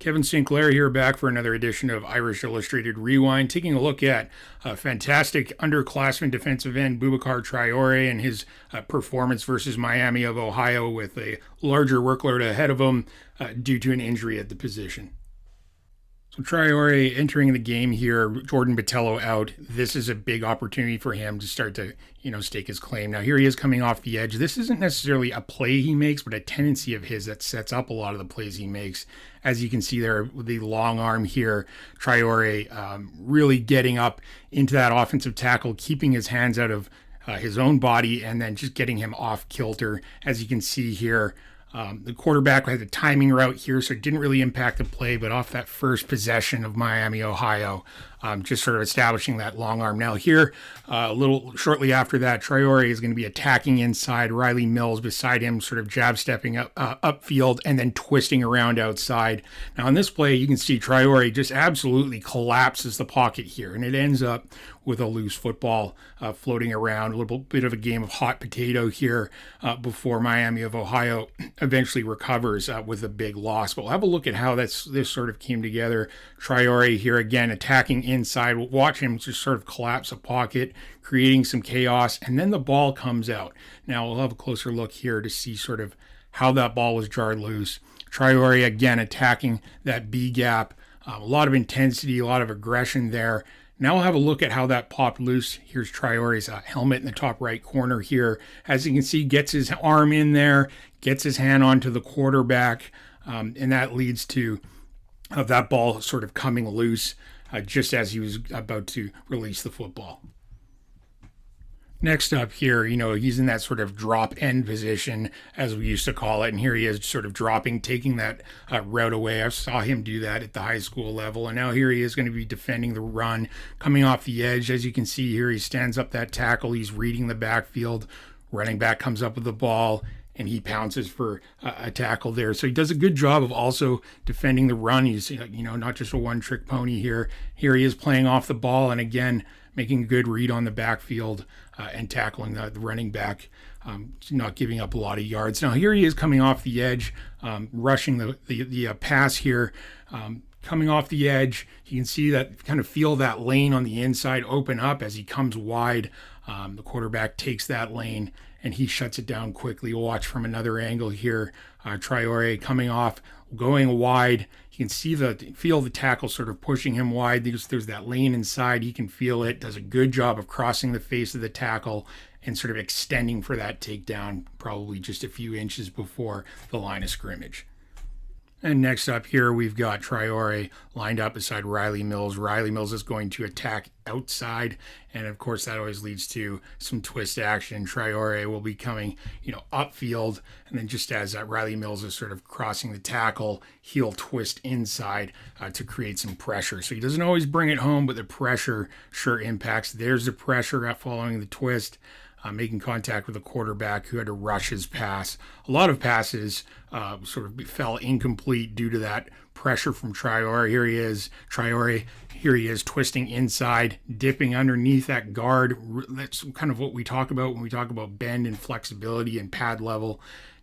Kevin Sinclair here, back for another edition of Irish Illustrated Rewind, taking a look at fantastic underclassman defensive end Boubacar Traore and his performance versus Miami of Ohio, with a larger workload ahead of him due to an injury at the position. So Traore entering the game here, Jordan Botelho out. This is a big opportunity for him to start to, stake his claim. Now here he is coming off the edge. This isn't necessarily a play he makes, but a tendency of his that sets up a lot of the plays he makes. As you can see there with the long arm here, Traore really getting up into that offensive tackle, keeping his hands out of his own body, and then just getting him off kilter. As you can see here, the quarterback had a timing route here, so it didn't really impact the play, but off that first possession of Miami, Ohio, just sort of establishing that long arm. Now here, a little shortly after that, Traore is going to be attacking inside. Riley Mills beside him, sort of jab stepping up upfield and then twisting around outside. Now on this play, you can see Traore just absolutely collapses the pocket here, and it ends up with a loose football floating around. A little bit of a game of hot potato here before Miami of Ohio eventually recovers with a big loss. But we'll have a look at how this sort of came together. Traore here again attacking inside. We'll watch him just sort of collapse a pocket, creating some chaos, and then the ball comes out. Now we'll have a closer look here to see sort of how that ball was jarred loose. Traore again attacking that B gap. A lot of intensity, a lot of aggression there. Now we'll have a look at how that popped loose. Here's Traore's helmet in the top right corner here. As you can see, gets his arm in there, gets his hand onto the quarterback, and that leads to that ball sort of coming loose just as he was about to release the football. Next up here, he's in that sort of drop end position, as we used to call it. And here he is sort of dropping, taking that route away. I saw him do that at the high school level. And now here he is going to be defending the run, coming off the edge. As you can see here, he stands up that tackle. He's reading the backfield. Running back comes up with the ball, and he pounces for a tackle there. So he does a good job of also defending the run. He's, not just a one-trick pony here. Here he is playing off the ball, and again, making a good read on the backfield and tackling the running back, not giving up a lot of yards. Now here he is coming off the edge, rushing the pass here, coming off the edge. You can see that, kind of feel that lane on the inside open up as he comes wide. The quarterback takes that lane and he shuts it down quickly. We'll watch from another angle here. Traore coming off, going wide. You can feel the tackle sort of pushing him wide. There's that lane inside. He can feel it. Does a good job of crossing the face of the tackle and sort of extending for that takedown, probably just a few inches before the line of scrimmage. And next up here, we've got Traore lined up beside Riley Mills. Riley Mills is going to attack outside, and of course that always leads to some twist action. Traore will be coming, upfield, and then just as Riley Mills is sort of crossing the tackle, he'll twist inside to create some pressure. So he doesn't always bring it home, but the pressure sure impacts. There's the pressure following the twist. Making contact with the quarterback who had to rush his pass. A lot of passes sort of fell incomplete due to that pressure from Traore. Here he is, Traore. Here he is twisting inside, dipping underneath that guard. That's kind of what we talk about when we talk about bend and flexibility and pad level.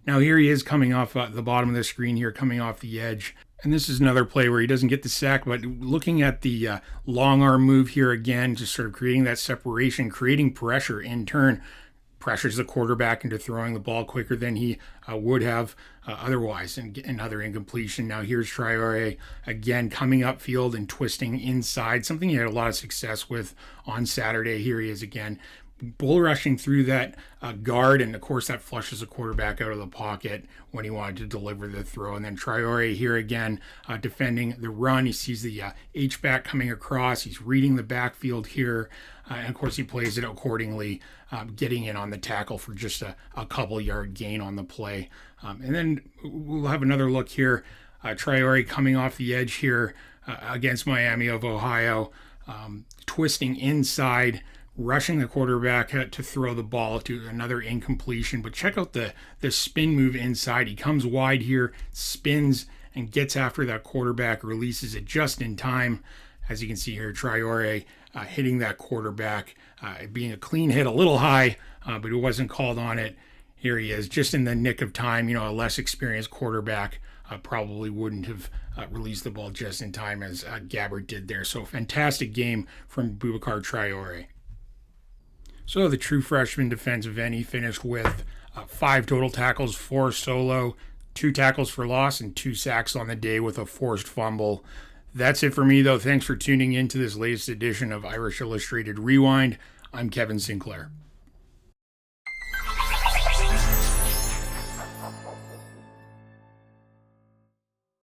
Now here he is coming off the bottom of the screen here, coming off the edge. And this is another play where he doesn't get the sack, but looking at the long arm move here again, just sort of creating that separation, creating pressure in turn, pressures the quarterback into throwing the ball quicker than he would have otherwise, and another incompletion. Now here's Traore again coming upfield and twisting inside, something he had a lot of success with on Saturday. Here he is again, bull rushing through that guard, and of course that flushes the quarterback out of the pocket when he wanted to deliver the throw. And then Traore here again defending the run. He sees the H-back coming across. He's reading the backfield here, and of course he plays it accordingly, getting in on the tackle for just a couple yard gain on the play. And then we'll have another look here. Traore coming off the edge here against Miami of Ohio, twisting inside, rushing the quarterback to throw the ball to another incompletion. But check out the spin move inside. He comes wide here, spins, and gets after that quarterback, releases it just in time. As you can see here, Traore hitting that quarterback, being a clean hit, a little high, but it wasn't called on it. Here he is, just in the nick of time, a less experienced quarterback probably wouldn't have released the ball just in time as Gabbert did there. So fantastic game from Boubacar Traore. So the true freshman defensive end, he finished with 5 total tackles, 4 solo, 2 tackles for loss, and 2 sacks on the day with a forced fumble. That's it for me, though. Thanks for tuning in to this latest edition of Irish Illustrated Rewind. I'm Kevin Sinclair.